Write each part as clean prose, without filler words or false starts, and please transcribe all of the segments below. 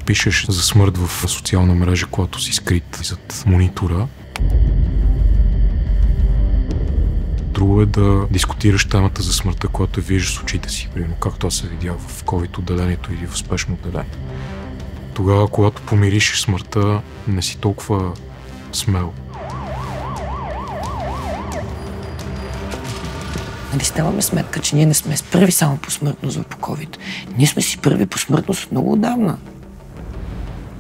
напишеш за смърт в социална мрежа, когато си скрит зад монитора. Друго е да дискутираш темата за смъртта, когато я виждаш с очите си, примерно както аз се видя в COVID отделението или в спешно отделение. Тогава, когато помириш смъртта, не си толкова смел. Нали ставаме сметка, че ние не сме първи само по смъртност по COVID. Ние сме си първи по смъртност много отдавна.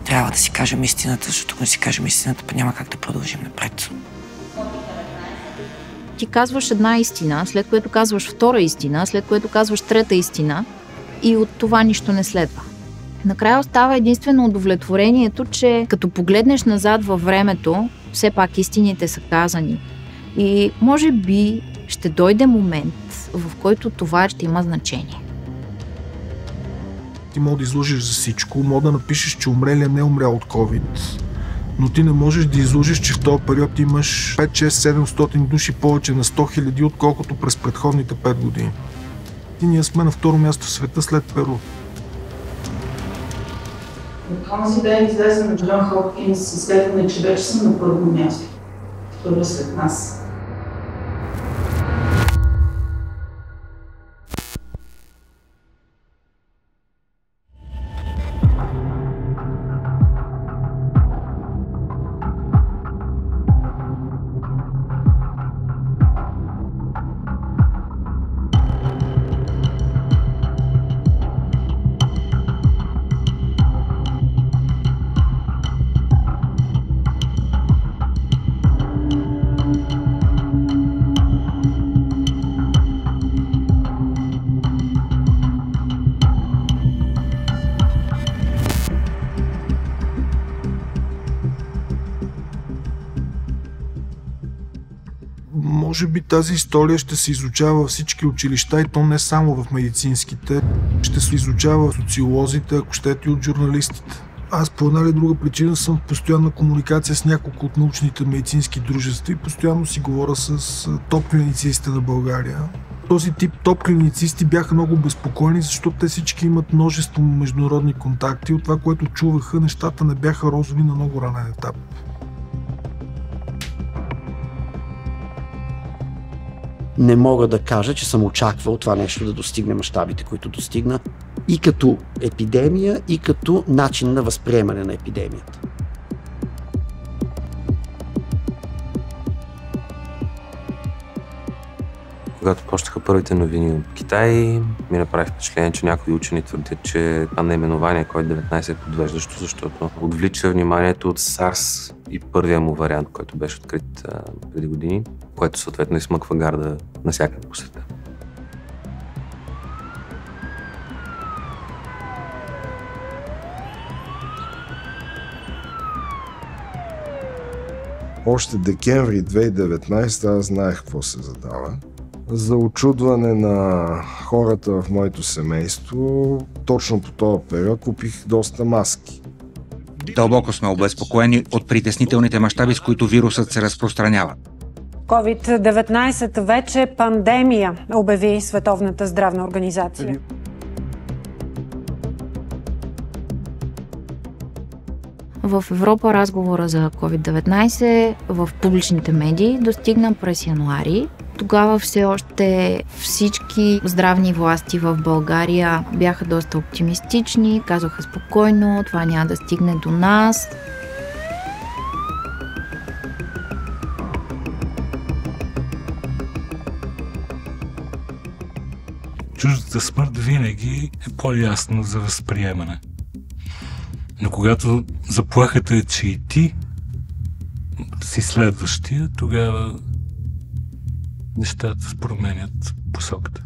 Трябва да си кажем истината, защото ако не си кажем истината, па няма как да продължим напред. Ти казваш една истина, след което казваш втора истина, след което казваш трета истина и от това нищо не следва. Накрая остава единствено удовлетворението, че като погледнеш назад във времето, все пак истините са казани. И може би ще дойде момент, в който това ще има значение. Ти мога да изложиш за всичко, мога да напишеш, че умрелия не е умрял от COVID, но ти не можеш да изложиш, че в този период имаш 5, 6, 700 души повече на 100 000, отколкото през предходните 5 години. И ние сме на второ място в света след Перу. От този ден излезе на Джон Хопкинс изследване, че вече съм на първо място. Първо след нас. Може би тази история ще се изучава във всички училища и то не само в медицинските. Ще се изучава в социолозите, ако щете, от журналистите. Аз по една или друга причина съм в постоянна комуникация с няколко от научните медицински дружества и постоянно си говоря с топ клиницистите на България. Този тип топ клиницисти бяха много безпокойни, защото те всички имат множество международни контакти. От това, което чуваха, нещата не бяха розови на много ранен етап. Не мога да кажа, че съм очаквал това нещо да достигне мащабите, които достигна и като епидемия, и като начин на възприемане на епидемията. Когато почнаха първите новини от Китай, ми направи впечатление, че някои учени твърдят, че това наименование COVID-19 е подвеждащо, защото отвлича вниманието от SARS и първия му вариант, който беше открит преди години, което съответно измъква гарда навсякъде по света. Още декември 2019 аз знаех какво се задава. За очудване на хората в моето семейство, точно по този период купих доста маски. Дълбоко сме обезпокоени от притеснителните мащаби, с които вирусът се разпространява. COVID-19 вече е пандемия, обяви Световната здравна организация. В Европа разговора за COVID-19 в публичните медии достигна през януари. Тогава все още всички здравни власти в България бяха доста оптимистични, казаха спокойно, това няма да стигне до нас. Чуждата смърт винаги е по-ясна за възприемане. Но когато заплахата е, че и ти си следващия, тогава нещата променят посоката.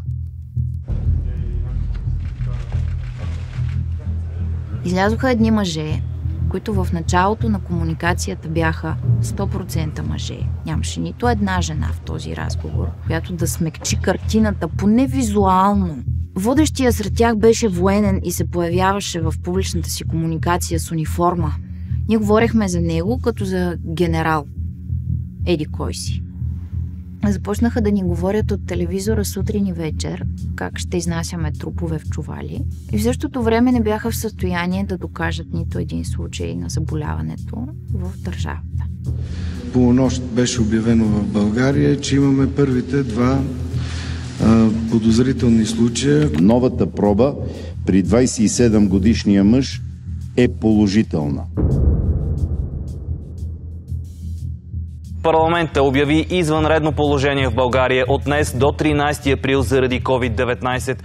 Излязоха едни мъже, които в началото на комуникацията бяха 100% мъже. Нямаше нито една жена в този разговор, която да смекчи картината, поне визуално. Водещия сред тях беше военен и се появяваше в публичната си комуникация с униформа. Ние говорихме за него като за генерал. Еди кой си. Започнаха да ни говорят от телевизора сутрин и вечер как ще изнасяме трупове в чували. И в същото време не бяха в състояние да докажат нито един случай на заболяването в държавата. Полунощ беше обявено в България, че имаме първите 2 подозрителни случая. Новата проба при 27 годишния мъж е положителна. Парламентът обяви извънредно положение в България от днес до 13 април заради COVID-19.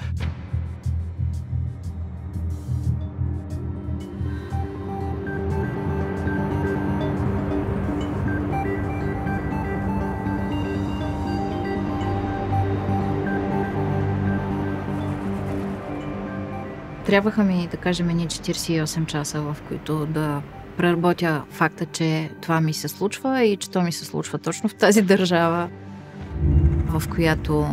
Трябваха ми, да кажем, 48 часа, в които да преработя факта, че това ми се случва и че то ми се случва точно в тази държава, в която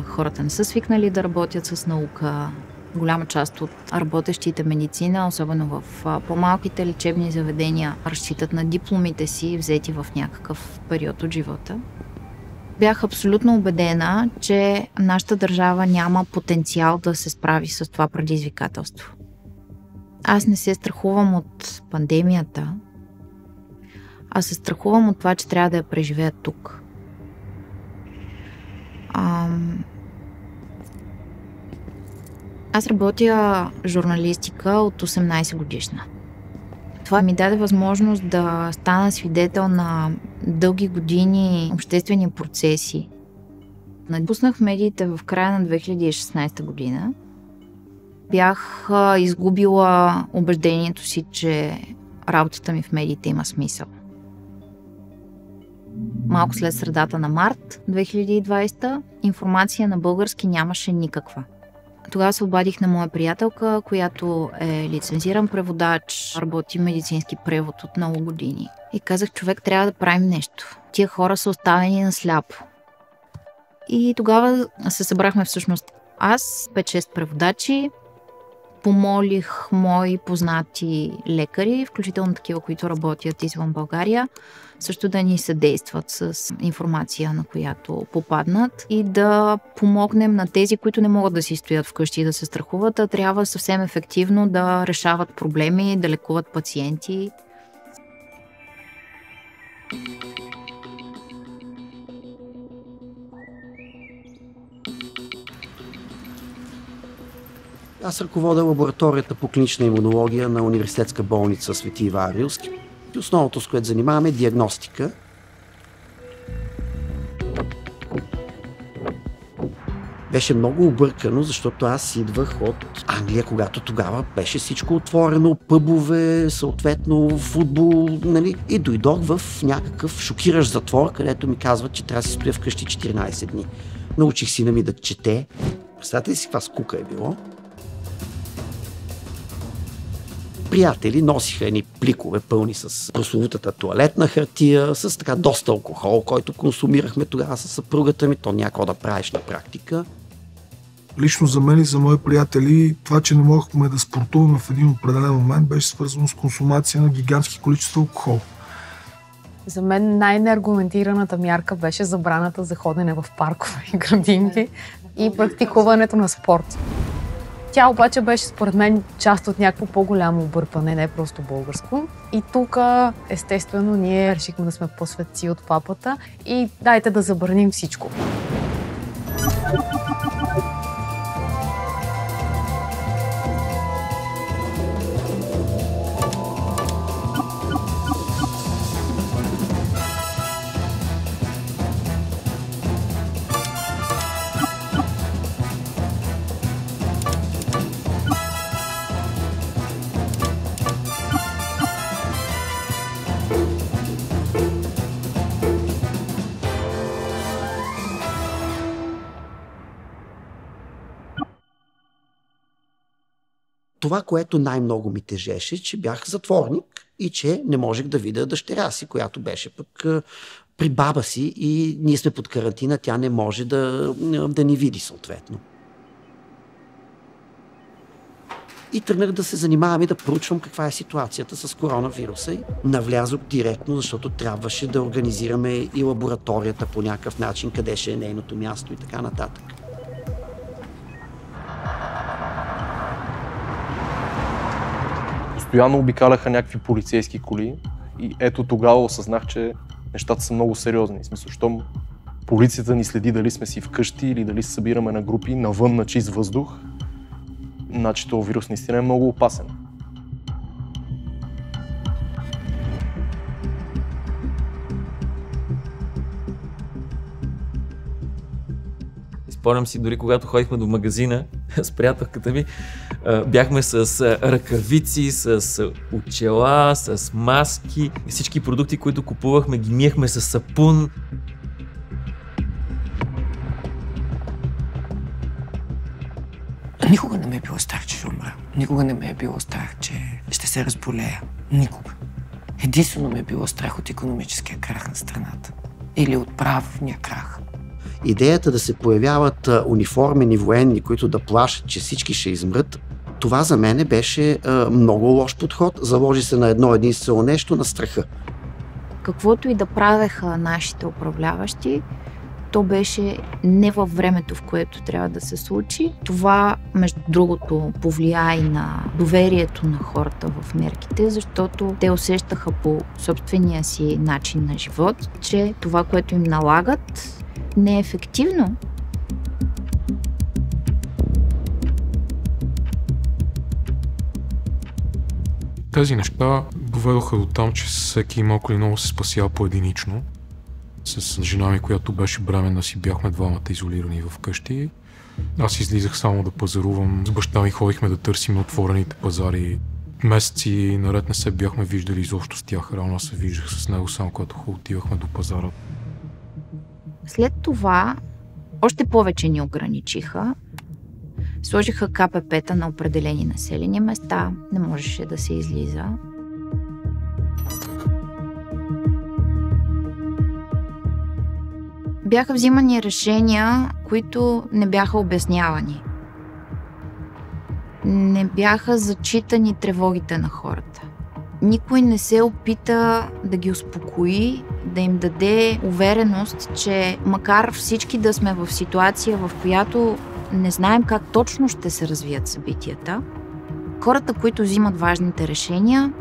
хората не са свикнали да работят с наука. Голяма част от работещите медицина, особено в по-малките лечебни заведения, разчитат на дипломите си, взети в някакъв период от живота. Бях абсолютно убедена, че нашата държава няма потенциал да се справи с това предизвикателство. Аз не се страхувам от пандемията, а се страхувам от това, че трябва да я преживея тук. Аз работя журналистика от 18 годишна. Това ми даде възможност да стана свидетел на дълги години обществени процеси. Напуснах медиите в края на 2016 година. Бях изгубила убеждението си, че работата ми в медиите има смисъл. Малко след средата на март 2020 информация на български нямаше никаква. Тогава се обадих на моя приятелка, която е лицензиран преводач, работи медицински превод от много години. И казах, човек, трябва да правим нещо. Тия хора са оставени на сляпо. И тогава се събрахме всъщност аз, 5-6 преводачи, помолих мои познати лекари, включително такива, които работят извън България, също да ни съдействат с информация, на която попаднат и да помогнем на тези, които не могат да си стоят вкъщи и да се страхуват, а трябва съвсем ефективно да решават проблеми, да лекуват пациенти. Аз ръководя лабораторията по клинична имунология на университетска болница Свети Иван Рилски. И основното, с което занимаваме, е диагностика. Беше много объркано, защото аз идвах от Англия, когато тогава беше всичко отворено, пъбове, съответно футбол, нали? И дойдох в някакъв шокиращ затвор, където ми казват, че трябва да се стоя вкъщи 14 дни. Научих сина ми да чете. Представете ли си каква скука е било? Приятели носиха едни пликове пълни с прословутата тоалетна хартия, с така доста алкохол, който консумирахме тогава с съпругата ми. То някакво да правиш на практика. Лично за мен и за мои приятели, това, че не можехме да спортуваме в един определен момент, беше свързано с консумация на гигантски количества алкохол. За мен най-неаргументираната мярка беше забраната за ходене в паркове и градинки и практикуването на спорт. Тя обаче беше според мен част от някакво по-голямо объркване, не просто българско. И тук, естествено, ние решихме да сме по-светци от папата и дайте да забраним всичко. Това, което най-много ми тежеше, че бях затворник и че не можех да видя дъщеря си, която беше пък при баба си и ние сме под карантина, тя не може да ни види съответно. И тръгнах да се занимавам и да проучвам каква е ситуацията с коронавируса. И навлязох директно, защото трябваше да организираме и лабораторията по някакъв начин, къде ще е нейното място и така нататък. Постоянно обикаляха някакви полицейски коли и ето тогава осъзнах, че нещата са много сериозни. В смисъл, щом полицията ни следи дали сме си вкъщи или дали се събираме на групи, навън на чист въздух, значи този вирус наистина е много опасен. Спомням си, дори когато ходихме до магазина с приятелката ми, бяхме с ръкавици, с очела, с маски. Всички продукти, които купувахме, ги миехме с сапун. Никога не ме е било страх, че ще умра. Никога не ме е било страх, че ще се разболея. Никога. Единствено ме е било страх от икономическия крах на страната. Или от правния крах. Идеята да се появяват униформени военни, които да плашат, че всички ще измрат, това за мен беше много лош подход. Заложи се на едно единствено нещо, на страха. Каквото и да правеха нашите управляващи, то беше не във времето, в което трябва да се случи. Това, между другото, повлия и на доверието на хората в мерките, защото те усещаха по собствения си начин на живот, че това, което им налагат, не е ефективно. Тези неща доведоха до там, че всеки малко или много се спасява поединично. С жена ми, която беше бременна, си бяхме двамата изолирани вкъщи. Аз излизах само да пазарувам. С баща ми ходихме да търсим отворените пазари. Месеци наред не се бяхме виждали изобщо с тях. Реално се виждах с него само когато отивахме до пазара. След това още повече ни ограничиха. Сложиха КПП-та на определени населени места. Не можеше да се излиза. Бяха взимани решения, които не бяха обяснявани. Не бяха зачитани тревогите на хората. Никой не се опита да ги успокои, да им даде увереност, че макар всички да сме в ситуация, в която не знаем как точно ще се развият събитията, хората, които взимат важните решения,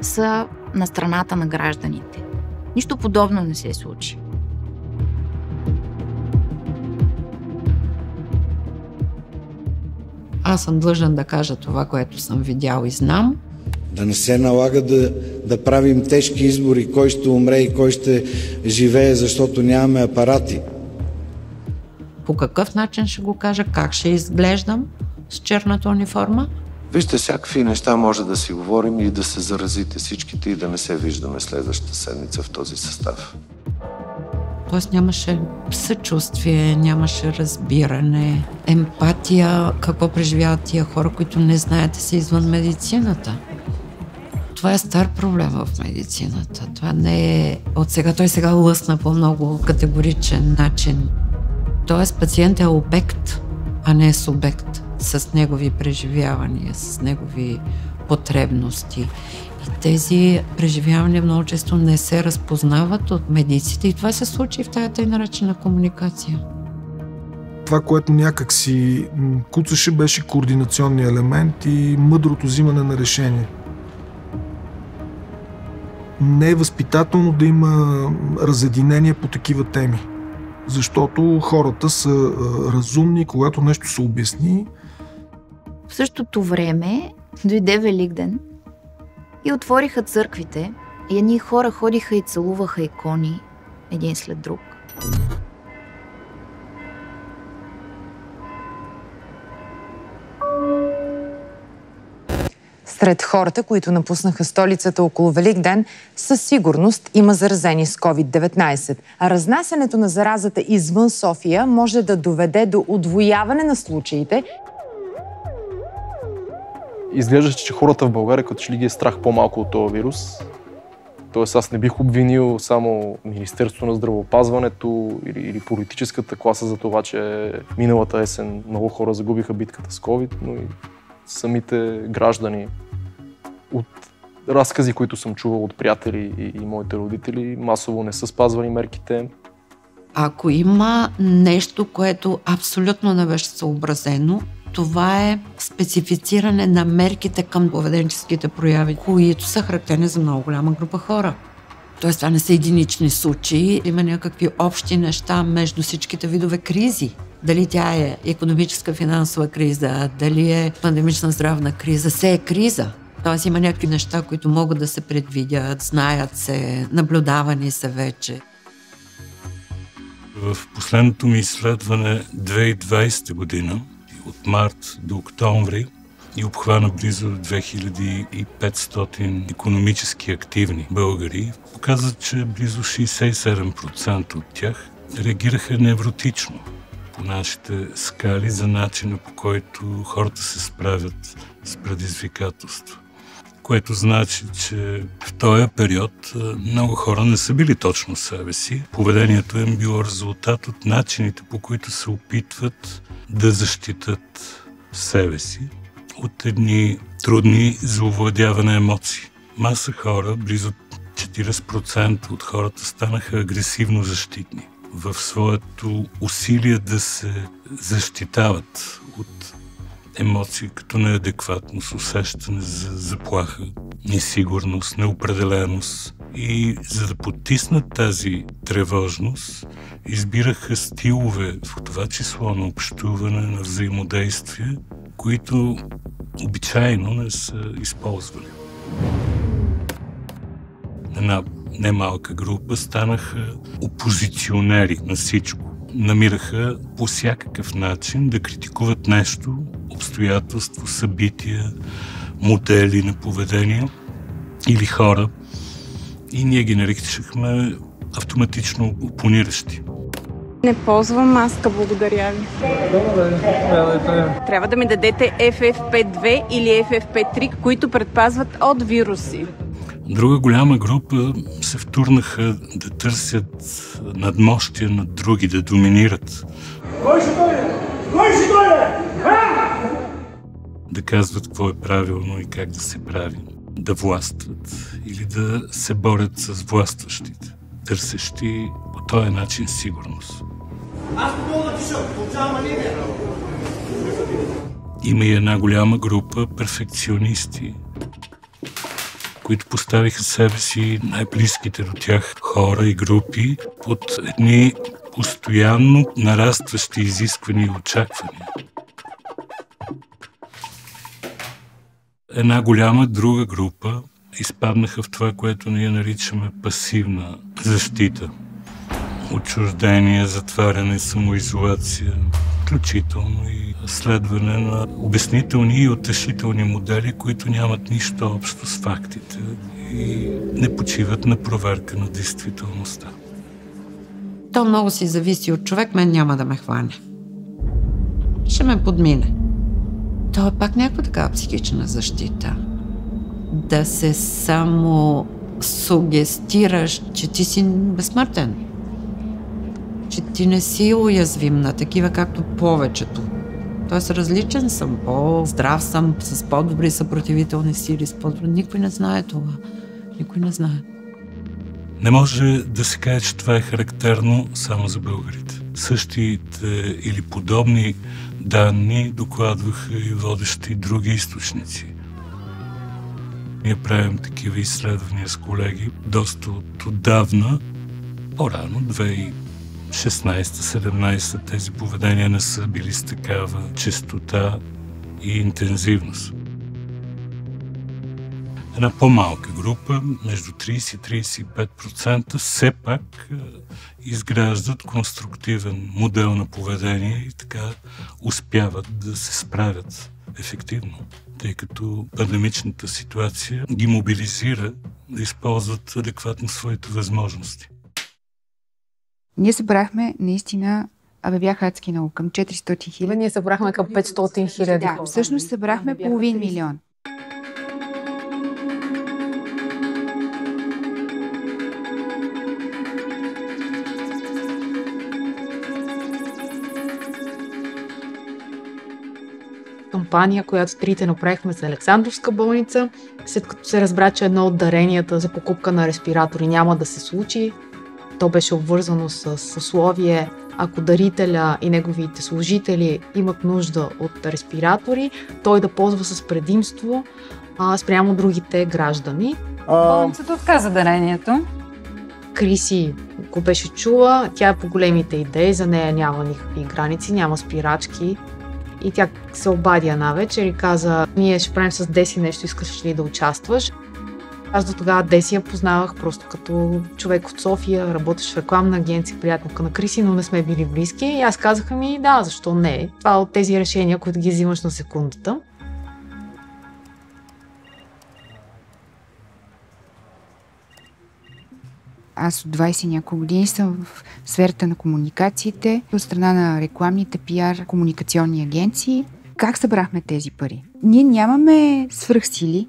са на страната на гражданите. Нищо подобно не се случи. Аз съм длъжен да кажа това, което съм видял и знам. Да не се налага да правим тежки избори, кой ще умре и кой ще живее, защото нямаме апарати. По какъв начин ще го кажа, как ще изглеждам с черната униформа? Вижте, всякакви неща може да си говорим и да се заразите всичките и да не се виждаме следващата седмица в този състав. Тоест нямаше съчувствие, нямаше разбиране, емпатия, какво преживяват тия хора, които не знаят да са извън медицината. Това е стар проблем в медицината. Това не е от сега. Той сега лъсна по много категоричен начин. Тоест пациент е обект, а не е субект с негови преживявания, с негови потребности. И тези преживявания много често не се разпознават от медиците и това се случи в тази тъй наречена комуникация. Това, което някак си куцаше, беше координационния елемент и мъдрото взимане на решение. Не е възпитателно да има разединение по такива теми, защото хората са разумни, когато нещо се обясни. В същото време дойде Великден и отвориха църквите и едни хора ходиха и целуваха икони един след друг. Сред хората, които напуснаха столицата около Великден, със сигурност има заразени с COVID-19. А разнасянето на заразата извън София може да доведе до удвояване на случаите. Изглежда, че хората в България като че ли ги е страх по-малко от този вирус. Тоест аз не бих обвинил само Министерството на здравеопазването или политическата класа за това, че миналата есен много хора загубиха битката с COVID, но и самите граждани. От разкази, които съм чувал от приятели и моите родители, масово не са спазвани мерките. Ако има нещо, което абсолютно не беше съобразено, това е специфициране на мерките към поведенческите прояви, които са характерни за много голяма група хора. Тоест, това не са единични случаи, има някакви общи неща между всичките видове кризи. Дали тя е икономическа, финансова криза, дали е пандемична здравна криза, все е криза. Тоест има някакви неща, които могат да се предвидят, знаят се, наблюдавани са вече. В последното ми изследване 2020 година, от март до октомври, и обхвана близо 2500 икономически активни българи, показва, че близо 67% от тях реагираха невротично по нашите скали за начина, по който хората се справят с предизвикателство. Което значи, че в този период много хора не са били точно себе си. Поведението им било резултат от начините, по които се опитват да защитат себе си от едни трудни за овладяване емоции. Маса хора, близо 40% от хората станаха агресивно защитни в своето усилие да се защитават от емоции като неадекватност, усещане за заплаха, несигурност, неопределеност. И за да потиснат тази тревожност, избираха стилове, в това число на общуване, на взаимодействие, които обичайно не са използвали. Една немалка група станаха опозиционери на всичко. Намираха по всякакъв начин да критикуват нещо, обстоятелство, събития, модели на поведение или хора. И ние ги наричахме автоматично опониращи. Не ползвам маска, благодаря ви. Трябва да ми дадете FFP2 или FFP3, които предпазват от вируси. Друга голяма група се втурнаха да търсят надмощия над други, да доминират. Кой ще дойде? Кой ще дойде? Да казват какво е правилно и как да се прави. Да властват или да се борят с властващите, търсещи по този начин сигурност. Аз не мога да пиша, получавам анемия. Има и една голяма група перфекционисти, които поставиха себе си най-близките до тях хора и групи под едни постоянно нарастващи изисквания и очаквания. Една голяма друга група изпаднаха в това, което ние наричаме пасивна защита. Отчуждение, затваряне, самоизолация, включително и следване на обяснителни и утешителни модели, които нямат нищо общо с фактите и не почиват на проверка на действителността. То много си зависи от човек, мен няма да ме хване. Ще ме подмине. То е пак някаква такава психична защита. Да се само сугестираш, че ти си безсмъртен. Че ти не си уязвим на такива, както повечето. Тоест различен съм, по-здрав съм, с по-добри съпротивителни сили, с по-добри. Никой не знае това. Никой не знае. Не може да се каже, че това е характерно само за българите. Същите или подобни данни докладваха и водещи други източници. Ние правим такива изследвания с колеги доста отдавна, по-рано, 2016-17, тези поведения не са били с такава честота и интензивност. Една по-малка група, между 30 и 35%, все пак изграждат конструктивен модел на поведение и така успяват да се справят ефективно, тъй като пандемичната ситуация ги мобилизира да използват адекватно своите възможности. Ние събрахме наистина, бяха адски много, към 400 хиляди. Ние събрахме към 500 хиляди. Да, всъщност събрахме половин милион. кампания, която трите направихме за Александровска болница. След като се разбра, че едно от даренията за покупка на респиратори няма да се случи, то беше обвързано с условие, ако дарителя и неговите служители имат нужда от респиратори, той да ползва с предимство спрямо другите граждани. Болницата отказа дарението. Криси го беше чула, тя е по големите идеи, за нея няма никакви граници, няма спирачки. И тя се обади една вечер и каза: ние ще правим с Деси нещо, искаш ли да участваш? Аз до тогава Деси я познавах просто като човек от София, работеш в рекламна агенция, приятелка на Криси, но не сме били близки. И аз казах: ми да, защо не? Това е от тези решения, които ги взимаш на секундата. Аз от 20 няколко години съм в сферата на комуникациите, от страна на рекламните пиар, комуникационни агенции. Как събрахме тези пари? Ние нямаме свръхсили.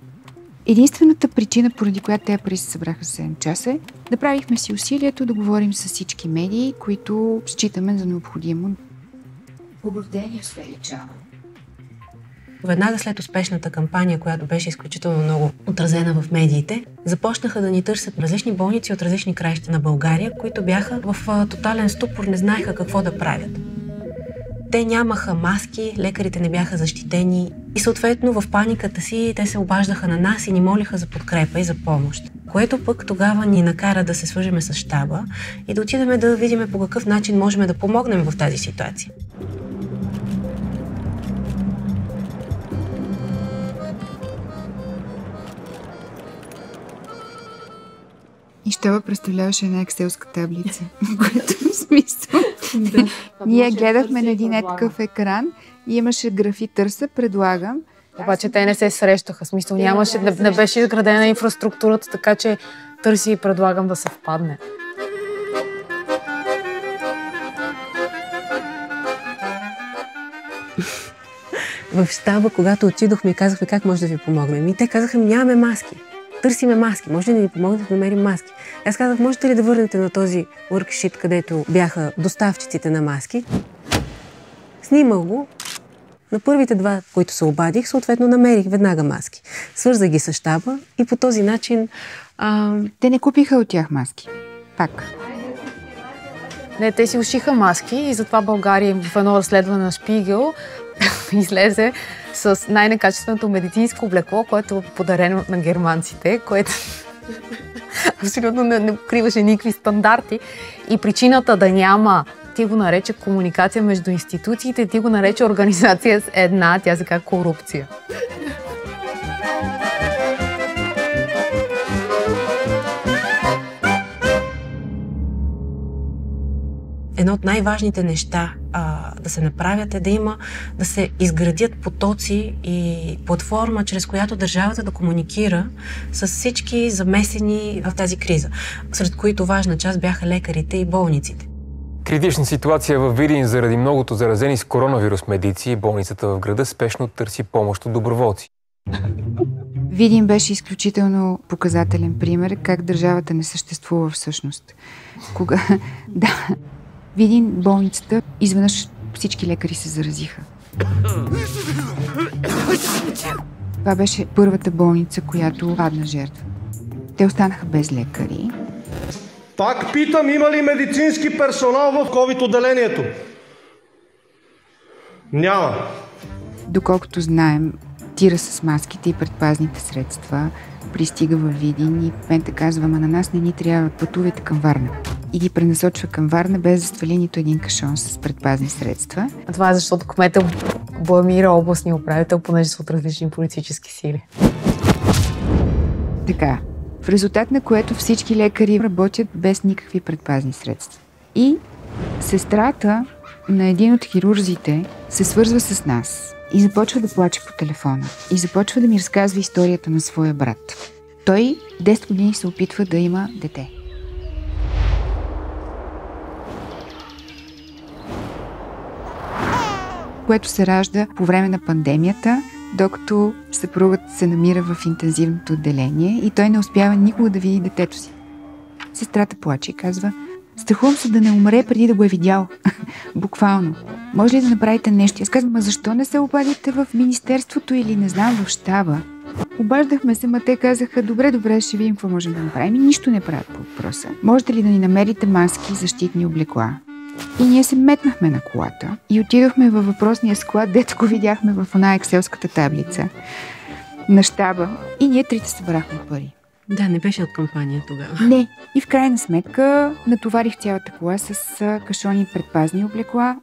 Единствената причина, поради която тези пари се събраха 7 часа, е направихме си усилието да говорим с всички медии, които считаме за необходимо. Обобщение с величава. Веднага след успешната кампания, която беше изключително много отразена в медиите, започнаха да ни търсят различни болници от различни краища на България, които бяха в тотален ступор, не знаеха какво да правят. Те нямаха маски, лекарите не бяха защитени и съответно в паниката си те се обаждаха на нас и ни молиха за подкрепа и за помощ. Което пък тогава ни накара да се свържем с щаба и да отидем да видим по какъв начин можем да помогнем в тази ситуация. И щаба представляваше една екселска таблица, което в смисъл. Ние гледахме на един такъв екран и имаше графи търса, предлагам. Обаче те не се срещаха, в смисъл нямаше, не беше изградена инфраструктурата, така че търси и предлагам да съвпадне. В щаба, когато отидохме и казахме как може да ви помогнем, и те казаха: нямаме маски. Търсиме маски. Може ли да ни помогнете да намерим маски? Аз казах: можете ли да върнете на този worksheet, където бяха доставчиците на маски? Снимах го. На първите 2, които се обадих, съответно намерих веднага маски. Свързах ги с щаба и по този начин... Те не купиха от тях маски. Пак. Не, те си ушиха маски и затова България в едно разследване на Шпигел излезе с най-некачественото медицинско облекло, което е подарено на германците, което абсолютно не покриваше никакви стандарти. И причината да няма, ти го нарече комуникация между институциите, ти го нарече организация с една, тя се казва корупция. Едно от най-важните неща да се направят е да се изградят потоци и платформа, чрез която държавата да комуникира с всички замесени в тази криза, сред които важна част бяха лекарите и болниците. Критична ситуация във Видин заради многото заразени с коронавирус медици и болницата в града спешно търси помощ от доброволци. Видин беше изключително показателен пример как държавата не съществува всъщност. Да, Видин болницата, изведнъж всички лекари се заразиха. Това беше първата болница, която падна жертва. Те останаха без лекари. Пак питам, има ли медицински персонал в COVID-отделението? Няма. Доколкото знаем, тира с маските и предпазните средства пристига във Видин и Пента казва: ама на нас не ни трябва, пътувайте към Варна. И ги пренасочва към Варна, без да свали нито един кашон с предпазни средства. А това е защото кмета бламира областния управител, понеже са от различни политически сили. Така, в резултат на което всички лекари работят без никакви предпазни средства. И сестрата на един от хирурзите се свързва с нас и започва да плаче по телефона. И започва да ми разказва историята на своя брат. Той 10 години се опитва да има дете. Което се ражда по време на пандемията, докато съпругът се намира в интензивното отделение и той не успява никога да види детето си. Сестрата плаче и казва: страхувам се да не умре преди да го е видял. Буквално. Може ли да направите нещо? Аз казвам, защо не се обадите в министерството или не знам, в щаба? Обаждахме се, те казаха, добре, ще видим какво можем да направим. И нищо не правят по въпроса. Можете ли да ни намерите маски, защитни облекла? И ние се метнахме на колата и отидохме във въпросния склад, дето го видяхме в една екселската таблица на щаба. И ние трите събрахме пари. Да, не беше от кампания тогава. Не. И в крайна сметка натоварих цялата кола с кашони предпазни облекла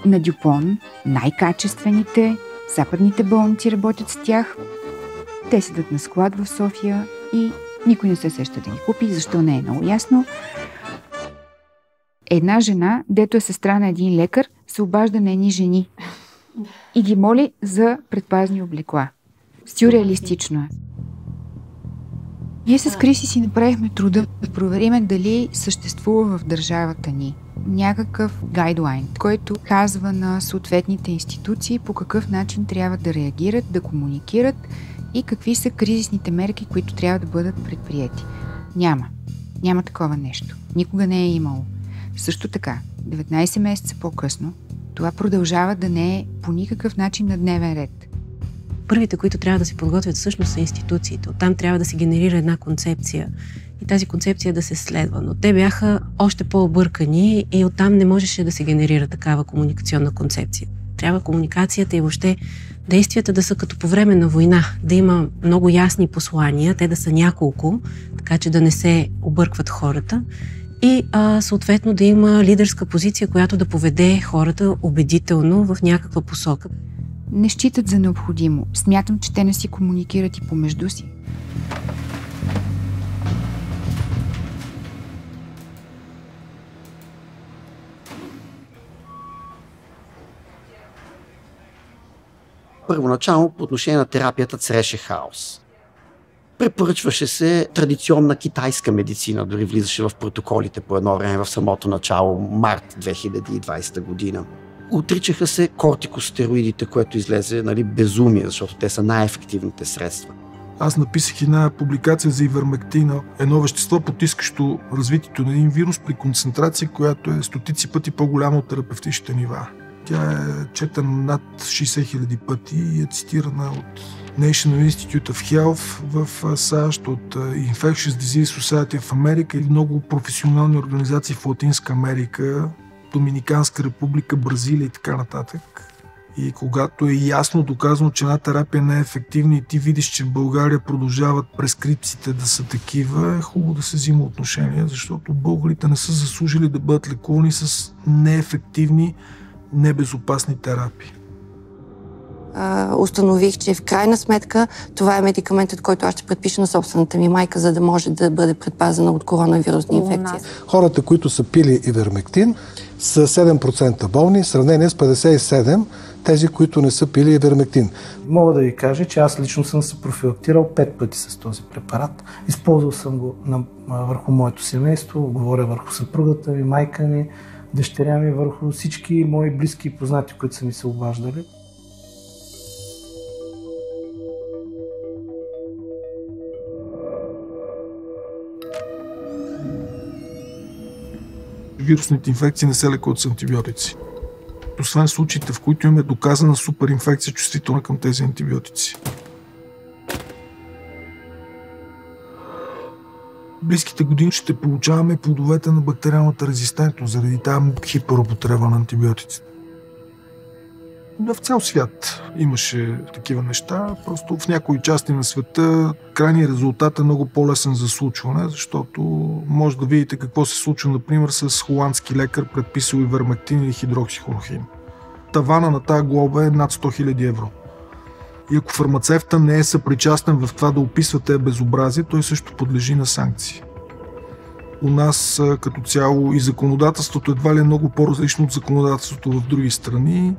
на Дюпон, най-качествените. Западните болници работят с тях. Те седат на склад в София и никой не се сеща да ги купи. Защо не е много ясно. Една жена, дето е сестра на един лекар, се обажда на едни жени и ги моли за предпазни облекла. Сюрреалистично е. Ние с Криси си направихме труда да проверим дали съществува в държавата ни някакъв гайдлайн, който казва на съответните институции по какъв начин трябва да реагират, да комуникират и какви са кризисните мерки, които трябва да бъдат предприети. Няма такова нещо. Никога не е имало. Също така, 19 месеца по-късно, това продължава да не е по никакъв начин на дневен ред. Първите, които трябва да се подготвят, всъщност са институциите. Оттам трябва да се генерира една концепция и тази концепция да се следва. Но те бяха още по-объркани и оттам не можеше да се генерира такава комуникационна концепция. Трябва комуникацията и въобще действията да са като по време на война, да има много ясни послания, те да са няколко, така че да не се объркват хората и съответно да има лидерска позиция, която да поведе хората убедително в някаква посока. Не считат за необходимо. Смятам, че те не си комуникират и помежду си. Първоначално по отношение на терапията цареше хаос. Препоръчваше се традиционна китайска медицина, дори влизаше в протоколите по едно време в самото начало, март 2020 година. Отричаха се кортикостероидите, което излезе безумие, защото те са най-ефективните средства. Аз написах една публикация за ивермектина, едно вещество, потискащо развитието на един вирус при концентрация, която е стотици пъти по-голяма от терапевтичните нива. Тя е четена над 60 000 пъти и е цитирана от National Institute of Health в САЩ, от Infectious Disease Society в Америка и много професионални организации в Латинска Америка, Доминиканска република, Бразилия и така нататък. И когато е ясно доказано, че една терапия не е ефективна и ти видиш, че в България продължават прескрипциите да са такива, е хубаво да се взима отношение, защото българите не са заслужили да бъдат лекувани с неефективни, небезопасни терапии. Установих, че в крайна сметка това е медикаментът, който аз ще предпиша на собствената ми майка, за да може да бъде предпазена от коронавирусни инфекции. Хората, които са пили ивермектин, са 7% болни, в сравнение с 57% тези, които не са пили ивермектин. Мога да ви кажа, че аз лично съм се профилактирал 5 пъти с този препарат. Използвал съм го върху моето семейство, говоря върху съпругата ми, майка ми, дъщеря ми, върху всички мои близки и познати, които са ми се обаждали. Вирусните инфекции не се лекуват с антибиотици. Освен случаите, в които имаме доказана суперинфекция, чувствителна към тези антибиотици. В близките години ще получаваме плодовете на бактериалната резистентност заради тази хиперупотреба на антибиотици. В цял свят имаше такива неща, просто в някои части на света крайният резултат е много по-лесен за случване, защото може да видите какво се случва, например, с холандски лекар, предписал ивермектин или хидроксихлорохин. Тавана на тази глоба е над 100 000 евро. И ако фармацевта не е съпричастен в това да описва тези безобразия, той също подлежи на санкции. У нас като цяло и законодателството едва ли е много по-различно от законодателството в други страни,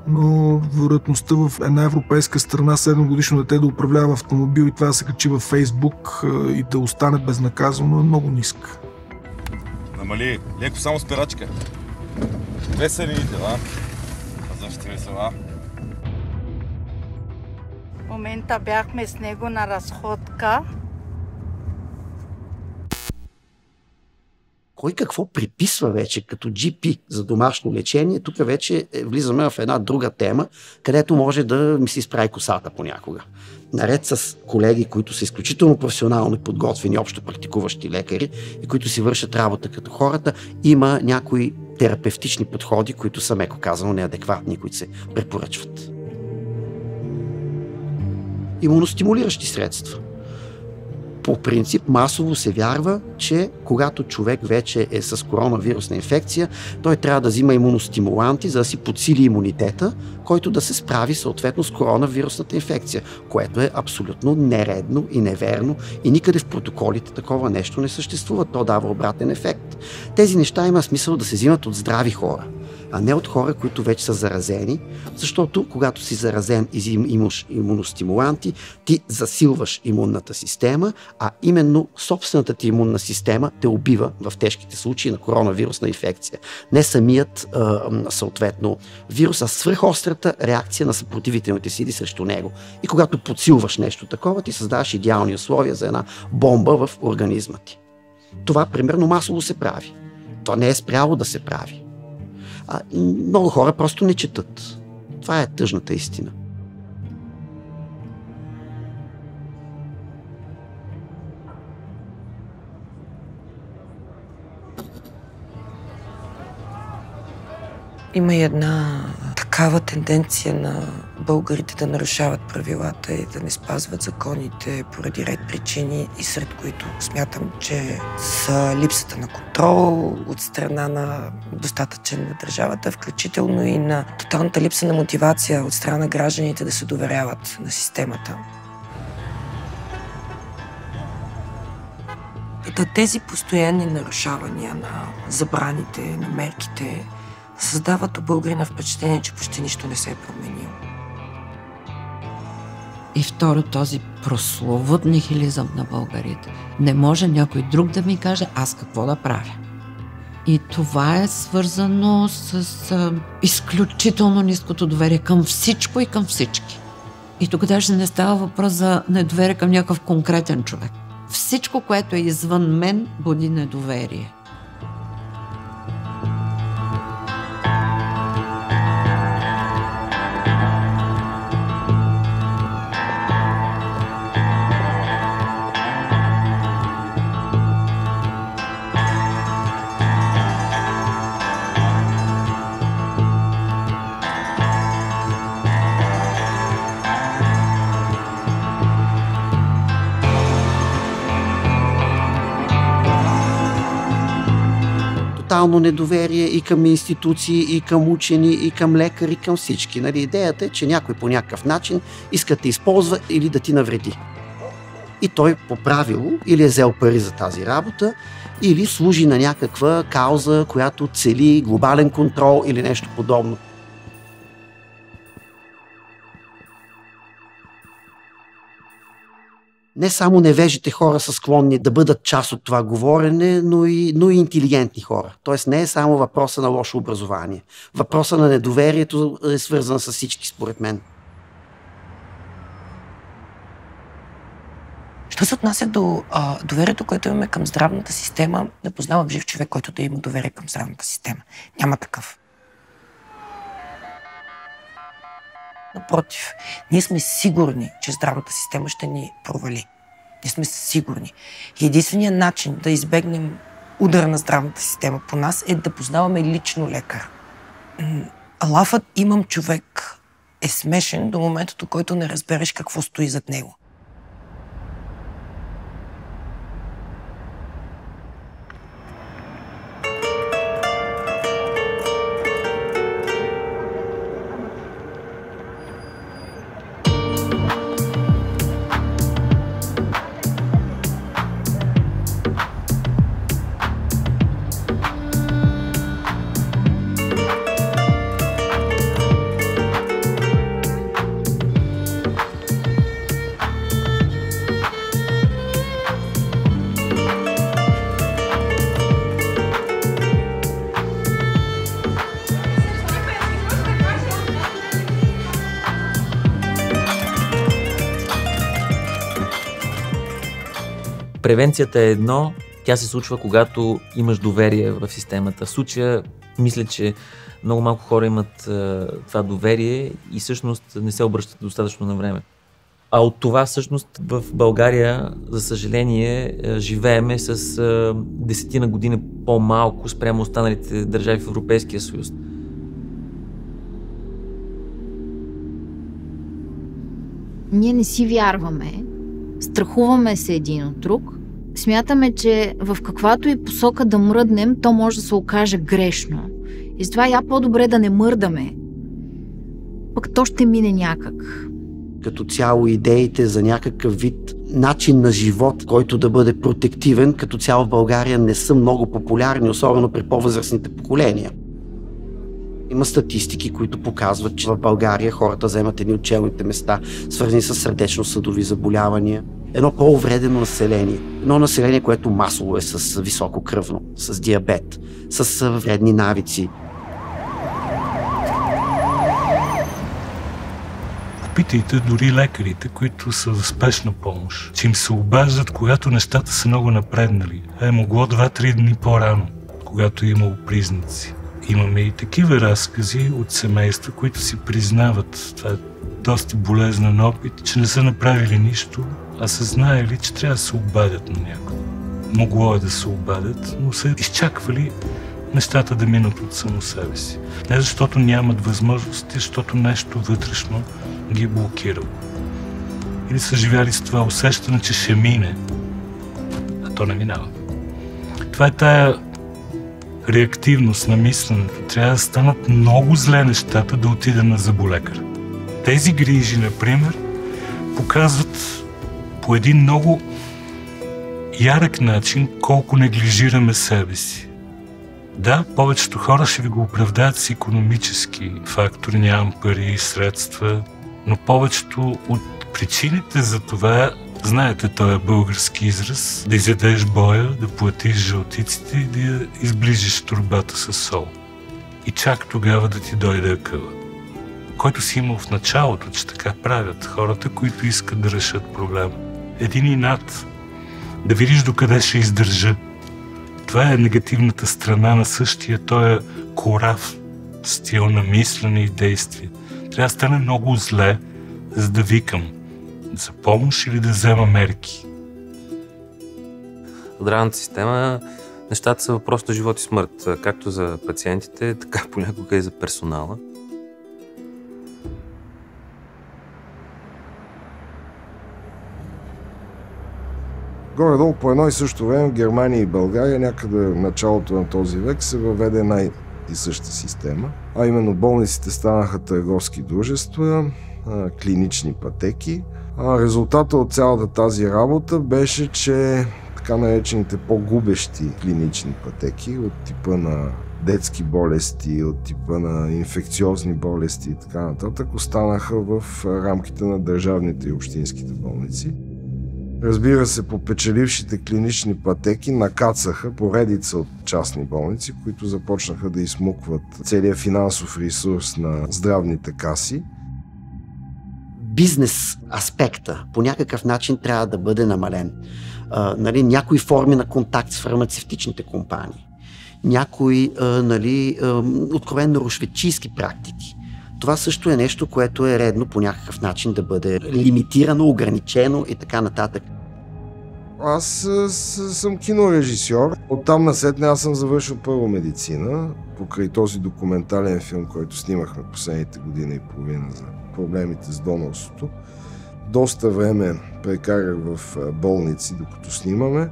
но вероятността в една европейска страна 7-годишно дете да управлява автомобил и това да се качи във Фейсбук и да остане безнаказано е много ниска. Намали, леко само спирачка. 2 са лините, а? Защо ви са, а? В момента бяхме с него на разходка. Кой какво приписва вече като GP за домашно лечение, тук вече влизаме в една друга тема, където може да ми се изправи косата понякога. Наред с колеги, които са изключително професионално подготвени, общо практикуващи лекари и които си вършат работа като хората, има някои терапевтични подходи, които са, меко казано, неадекватни, които се препоръчват. Имуностимулиращи средства. По принцип масово се вярва, че когато човек вече е с коронавирусна инфекция, той трябва да взима имуностимуланти, за да си подсили имунитета, който да се справи съответно с коронавирусната инфекция, което е абсолютно нередно и неверно и никъде в протоколите такова нещо не съществува. То дава обратен ефект. Тези неща има смисъл да се взимат от здрави хора, а не от хора, които вече са заразени, защото когато си заразен и имаш имуностимуланти, ти засилваш имунната система, а именно собствената ти имунна система те убива в тежките случаи на коронавирусна инфекция. Не самият съответно вирус, а свръхострата реакция на съпротивителните сили срещу него. И когато подсилваш нещо такова, ти създаваш идеални условия за една бомба в организма ти. Това примерно масово се прави. Това не е спряло да се прави. Много хора просто не четат. Това е тъжната истина. Има и една такава тенденция на българите да нарушават правилата и да не спазват законите поради ред причини, и сред които смятам, че са липсата на контрол от страна на достатъчен на държавата, включително и на тоталната липса на мотивация от страна на гражданите да се доверяват на системата. Тези постоянни нарушавания на забраните, на мерките създават у българина впечатление, че почти нищо не се е променило. И второ, този прословут нихилизъм на българите. Не може някой друг да ми каже аз какво да правя. И това е свързано с изключително ниското доверие към всичко и към всички. И тук даже не става въпрос за недоверие към някакъв конкретен човек. Всичко, което е извън мен, буди недоверие. Тотално недоверие и към институции, и към учени, и към лекари, към всички. Нали, идеята е, че някой по някакъв начин иска да те използва или да ти навреди. И той по правило или е взел пари за тази работа, или служи на някаква кауза, която цели глобален контрол или нещо подобно. Не само невежите хора са склонни да бъдат част от това говорене, но и интелигентни хора. Тоест не е само въпроса на лошо образование. Въпроса на недоверието е свързан с всички, според мен. Що се отнася до доверието, което имаме към здравната система, не познавам жив човек, който да има доверие към здравната система. Няма такъв. Напротив, ние сме сигурни, че здравната система ще ни провали. Ние сме сигурни. И единственият начин да избегнем удара на здравната система по нас е да познаваме лично лекар. Лафът "имам човек" е смешен до момента, до който не разбереш какво стои зад него. Превенцията е едно, Тя се случва, когато имаш доверие в системата. В случая, мисля, че много малко хора имат това доверие и всъщност не се обръщат достатъчно на време. А от това всъщност в България, за съжаление, живееме с 10 години по-малко спрямо останалите държави в Европейския съюз. Ние не си вярваме, страхуваме се един от друг, смятаме, че в каквато и посока да мръднем, то може да се окаже грешно. И затова я по-добре да не мърдаме, пък то ще мине някак. Като цяло идеите за някакъв вид начин на живот, който да бъде протективен, като цяло в България не са много популярни, особено при по-възрастните поколения. Има статистики, които показват, че в България хората вземат едни от челните места, свързани с сърдечно-съдови заболявания. Едно по-увредено население. Едно население, което масово е с високо кръвно, с диабет, с вредни навици. Питайте дори лекарите, които са в спешна помощ, че им се обаждат, когато нещата са много напреднали, а е могло 2-3 дни по-рано, когато е имало признаци. Имаме и такива разкази от семейства, които си признават, това е доста болезнен опит, че не са направили нищо, а са знаели, че трябва да се обадят на някого. Могло е да се обадят, но са изчаквали нещата да минат от само себе си. Не защото нямат възможности, защото нещо вътрешно ги е блокирало. Или са живяли с това усещане, че ще мине, а то не минава. Това е тая реактивност на мисленето. Трябва да станат много зле нещата да отида на зъболекар. Тези грижи, например, показват по един много ярък начин колко неглижираме себе си. Да, повечето хора ще ви го оправдаят с икономически фактори, нямам пари и средства, но повечето от причините за това, знаете, този български израз, да изядеш боя, да платиш жълтиците и да изближиш торбата с сол. И чак тогава да ти дойде акъла. Който си имал в началото, че така правят хората, които искат да решат проблема. Един инат, да видиш докъде ще издържа. Това е негативната страна на същия този корав стил на мислене и действие. Трябва да стане много зле, за да викам за помощ или да взема мерки. В здравната система нещата са въпрос на живот и смърт, както за пациентите, така понякога и за персонала. Горе-долу по едно и също време в Германия и България някъде в началото на този век се въведе една и съща система, а именно болниците станаха търговски дружества, клинични пътеки. Резултатът от цялата тази работа беше, че така наречените по-губещи клинични пътеки от типа на детски болести, от типа на инфекциозни болести и така нататък останаха в рамките на държавните и общинските болници. Разбира се, попечелившите клинични пътеки накацаха поредица от частни болници, които започнаха да изсмукват целият финансов ресурс на здравните каси. Бизнес аспекта по някакъв начин трябва да бъде намален. Някои форми на контакт с фармацевтичните компании, някои откровенно рушветчийски практики. Това също е нещо, което е редно по някакъв начин да бъде лимитирано, ограничено и така нататък. Аз съм кинорежисьор. Оттам насетне аз съм завършил първо медицина, покрай този документален филм, който снимахме последните година и половина за проблемите с донорството. Доста време прекарах в болници, докато снимаме.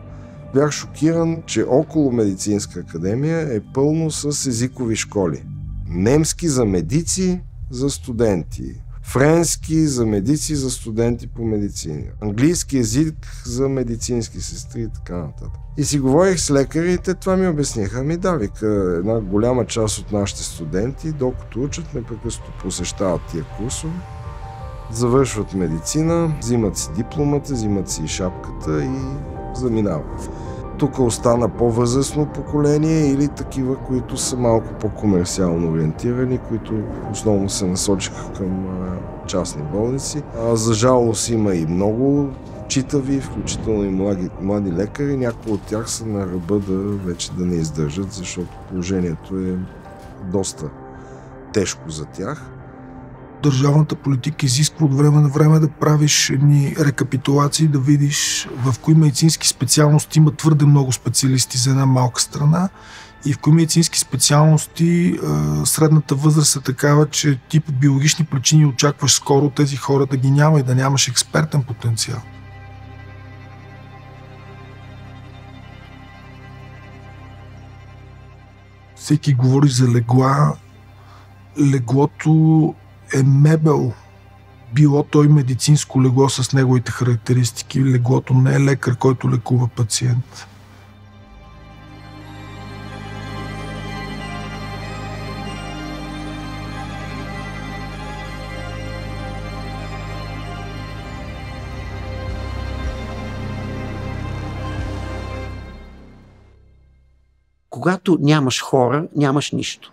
Бях шокиран, че около медицинска академия е пълно с езикови школи. Немски за медици, за студенти. Френски за медици, за студенти по медицина. Английски език за медицински сестри и така нататък. И си говорих с лекарите, това ми обясниха. Вика, една голяма част от нашите студенти, докато учат, непрекъснато посещават тия курсове, завършват медицина, взимат си дипломата, взимат си и шапката и заминават. тук остана по-възрастно поколение или такива, които са малко по-комерциално ориентирани, които основно се насочиха към частни болници. За жалост има и много читави, включително и млади лекари. Някои от тях са на ръба вече да не издържат, защото положението е доста тежко за тях. Държавната политика изисква от време на време да правиш едни рекапитулации, да видиш в кои медицински специалности има твърде много специалисти за една малка страна и в кои медицински специалности средната възраст е такава, че ти по биологични причини очакваш скоро тези хора да ги няма и да нямаш експертен потенциал. Всеки говори за легла. Леглото е мебел. Било той медицинско легло с неговите характеристики. Леглото не е лекар, който лекува пациент. Когато нямаш хора, нямаш нищо.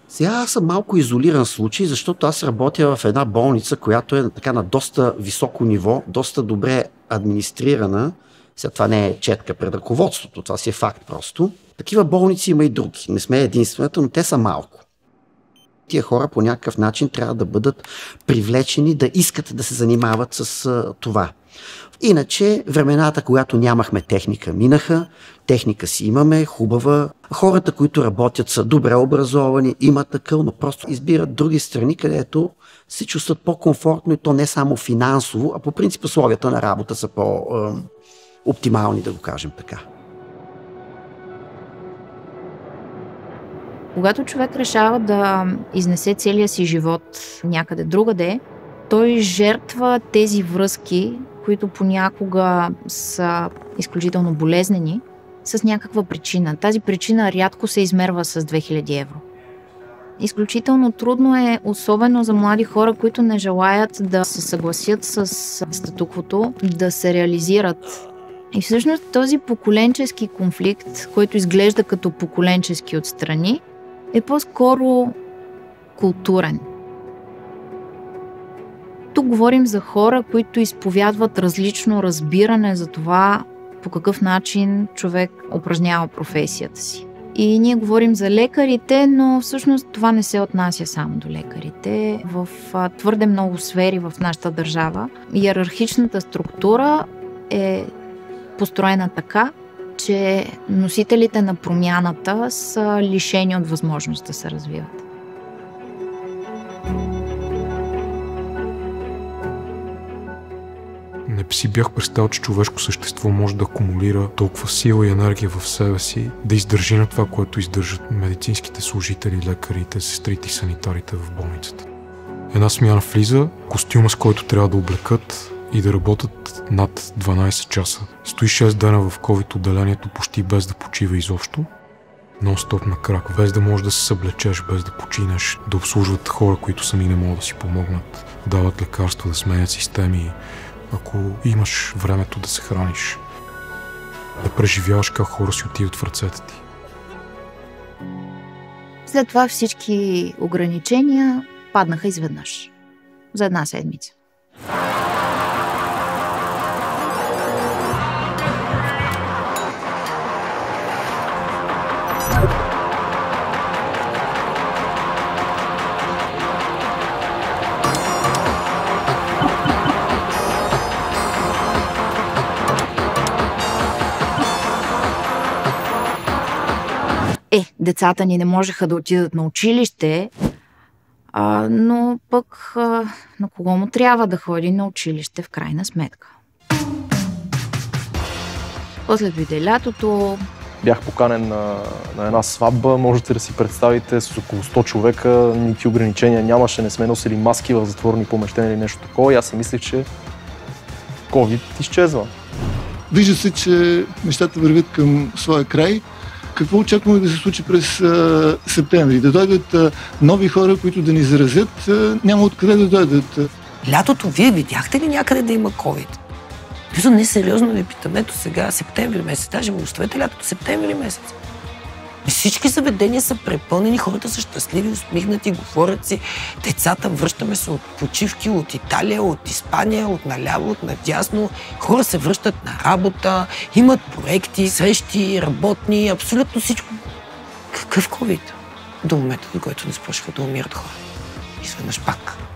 Сега аз съм малко изолиран случай, защото аз работя в една болница, която е така на доста високо ниво, доста добре администрирана. Сега това не е четка пред ръководството, това си е факт просто. Такива болници има и други. Не сме единствената, но те са малко. Тия хора по някакъв начин трябва да бъдат привлечени, да искат да се занимават с това. Иначе времената, когато нямахме техника, минаха. Техника си имаме, хубава. Хората, които работят, са добре образовани, имат такъв, но просто избират други страни, където се чувстват по-комфортно и то не само финансово, а по принцип условията на работа са по-оптимални, да го кажем така. Когато човек решава да изнесе целия си живот някъде другаде, той жертва тези връзки, които понякога са изключително болезнени, с някаква причина. Тази причина рядко се измерва с 2000 евро. Изключително трудно е, особено за млади хора, които не желаят да се съгласят с статуквото, да се реализират. И всъщност този поколенчески конфликт, който изглежда като поколенчески отстрани, е по-скоро културен. Тук говорим за хора, които изповядват различно разбиране за това по какъв начин човек упражнява професията си. И ние говорим за лекарите, но всъщност това не се отнася само до лекарите. В твърде много сфери в нашата държава иерархичната структура е построена така, че носителите на промяната са лишени от възможност да се развиват. Не си бях представил, че човешко същество може да акумулира толкова сила и енергия в себе си, да издържи на това, което издържат медицинските служители, лекарите, сестрите и санитарите в болницата. Една смяна влиза, костюма, с който трябва да облекат и да работят над 12 часа. Стои 6 дена в COVID отделението почти без да почива изобщо. Нон-стоп на крак, без да можеш да се съблечеш, без да починеш, да обслужват хора, които сами не могат да си помогнат, дават лекарства, да сменят системи, ако имаш времето да се храниш, да преживяваш как хора си отиват в ръцете ти. След това всички ограничения паднаха изведнъж. За една седмица. Децата ни не можеха да отидат на училище, но пък на кого му трябва да ходи на училище в крайна сметка. После дойде лятото. Бях поканен на една сватба, можете да си представите, с около 100 човека, никакви ограничения нямаше, не сме носили маски в затворени помещения или нещо такова и аз си мислех, че COVID изчезва. Вижда се, че нещата вървят към своя край. Какво очакваме да се случи през септември? Да дойдат нови хора, които да ни заразят, няма откъде да дойдат. Лятото вие видяхте ли някъде да има COVID? Виждам, не сериозно ви питам. Ето сега, септември месец, даже му оставете лятото, септември месец. Всички заведения са препълнени, хората са щастливи, усмихнати, говорят си. Децата, връщаме се от почивки, от Италия, от Испания, от наляво, от надясно. Хора се връщат на работа, имат проекти, срещи, работни, абсолютно всичко. Какъв ковид? До момента, до който не започнаха да умират хора. Изведнъж пак.